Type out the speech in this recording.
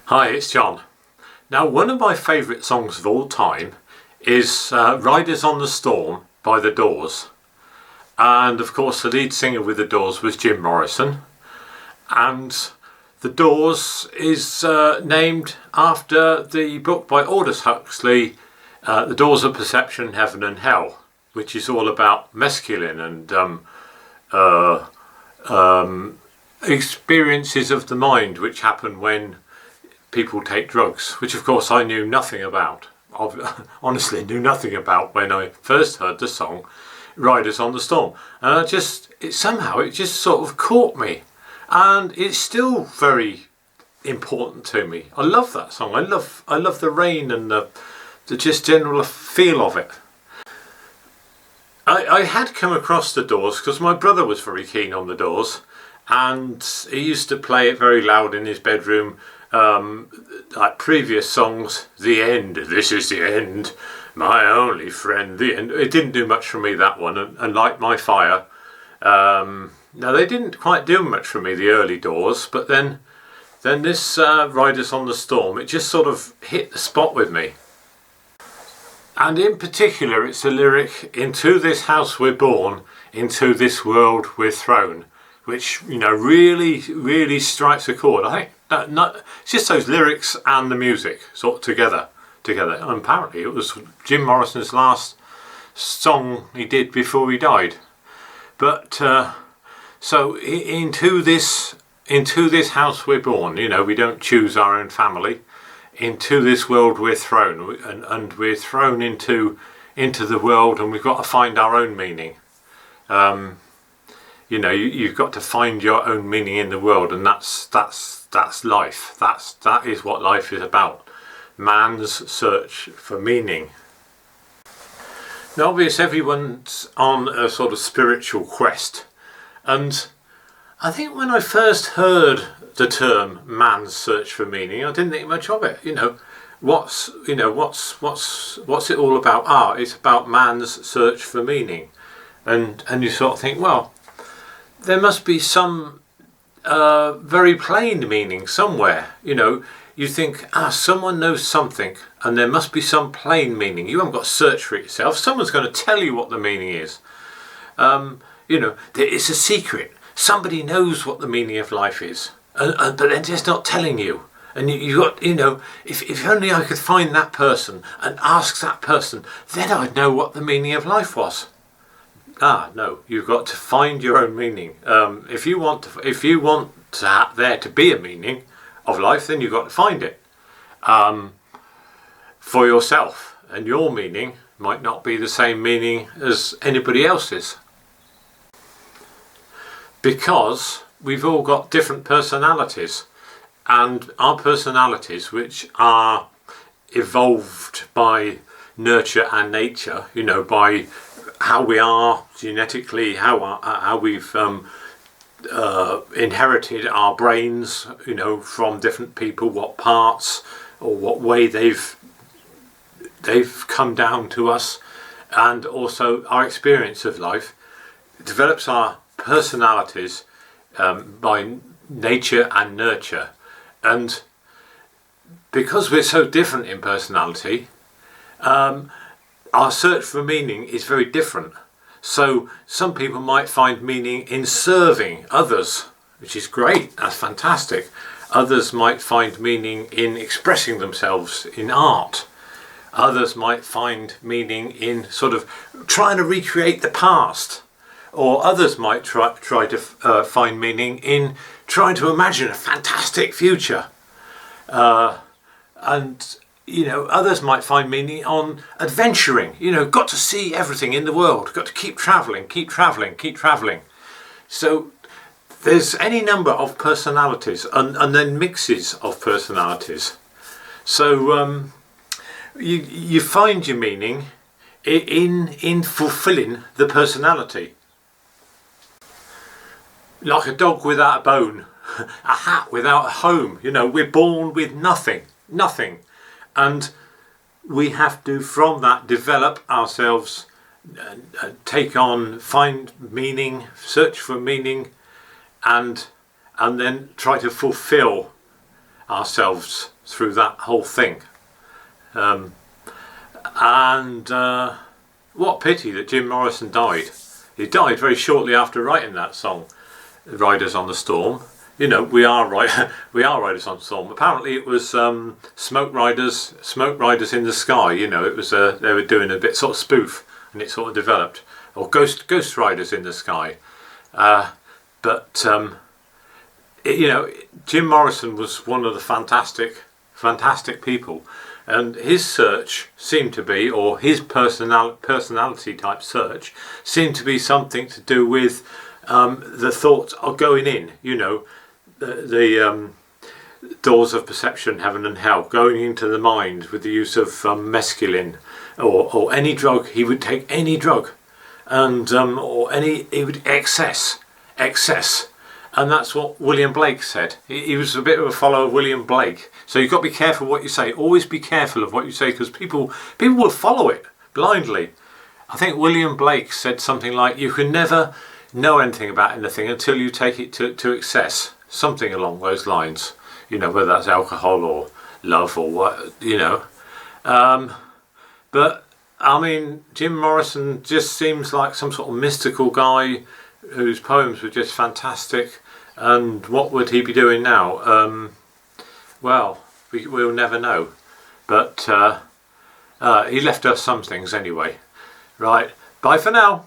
Hi, it's John. Now, one of my favourite songs of all time is Riders on the Storm by The Doors. And of course the lead singer with The Doors was Jim Morrison. And The Doors is named after the book by Aldous Huxley, The Doors of Perception, Heaven and Hell, which is all about mescaline and experiences of the mind which happen when people take drugs, which of course I knew nothing about. I honestly knew nothing about when I first heard the song Riders on the Storm, and it just sort of caught me, and it's still very important to me. I love that song. I love the rain and the just general feel of it. I had come across the Doors because my brother was very keen on the Doors, and he used to play it very loud in his bedroom, like previous songs. The End, This Is the End, My Only Friend, The End. It didn't do much for me, that one, and Light My Fire. Now, they didn't quite do much for me, the early Doors, but then this Riders on the Storm, it just sort of hit the spot with me. And in particular, it's a lyric, into this house we're born, into this world we're thrown, which, you know, really strikes a chord. I think it's just those lyrics and the music sort of together. And apparently it was Jim Morrison's last song he did before he died. But so into this house we're born. You know, we don't choose our own family. Into this world we're thrown, and we're thrown into the world, and we've got to find our own meaning. You know, you've got to find your own meaning in the world, and that's life. That is what life is about. Man's search for meaning. Now, obviously, everyone's on a sort of spiritual quest, and I think when I first heard the term man's search for meaning, I didn't think much of it. You know, what's it all about? It's about man's search for meaning, and you sort of think, well, there must be some very plain meaning somewhere. You know, you think, someone knows something, and there must be some plain meaning. You haven't got to search for it yourself. Someone's going to tell you what the meaning is. You know, it's a secret. Somebody knows what the meaning of life is, but they're just not telling you. And you got, you know, if only I could find that person and ask that person, then I'd know what the meaning of life was. No, you've got to find your own meaning. If you want there to be a meaning of life, then you've got to find it for yourself. And your meaning might not be the same meaning as anybody else's, because we've all got different personalities, and our personalities, which are evolved by nurture and nature, you know, by how we are genetically, how we've inherited our brains, you know, from different people, what parts or what way they've come down to us, and also our experience of life develops our personalities by nature and nurture. And because we're so different in personality, our search for meaning is very different. So some people might find meaning in serving others, which is great, that's fantastic. Others might find meaning in expressing themselves in art. Others might find meaning in sort of trying to recreate the past. Or others might try to find meaning in trying to imagine a fantastic future. And, you know, others might find meaning on adventuring. You know, got to see everything in the world. Got to keep travelling. So there's any number of personalities, and then mixes of personalities. So you find your meaning in fulfilling the personality. Like a dog without a bone, a hat without a home. You know, we're born with nothing, and we have to, from that, develop ourselves, find meaning, search for meaning, and then try to fulfill ourselves through that whole thing. And what a pity that Jim Morrison died. He died very shortly after writing that song, Riders on the Storm. You know, we are Riders on the Storm. Apparently it was Smoke Riders in the Sky. You know, it was they were doing a bit sort of spoof, and it sort of developed, or Ghost Riders in the Sky. You know, Jim Morrison was one of the fantastic people, and his search seemed to be, or his personality type search seemed to be something to do with the thoughts of going in. You know, the doors of perception, heaven and hell, going into the mind with the use of mescaline or any drug. He would take any drug, and he would excess. And that's what William Blake said. He was a bit of a follower of William Blake. So you've got to be careful what you say. Always be careful of what you say, because people will follow it blindly. I think William Blake said something like, you can never know anything about anything until you take it to excess. Something along those lines. You know, whether that's alcohol or love or what, you know. But, I mean, Jim Morrison just seems like some sort of mystical guy whose poems were just fantastic. And what would he be doing now? Well, we'll never know. But he left us some things anyway. Right, bye for now.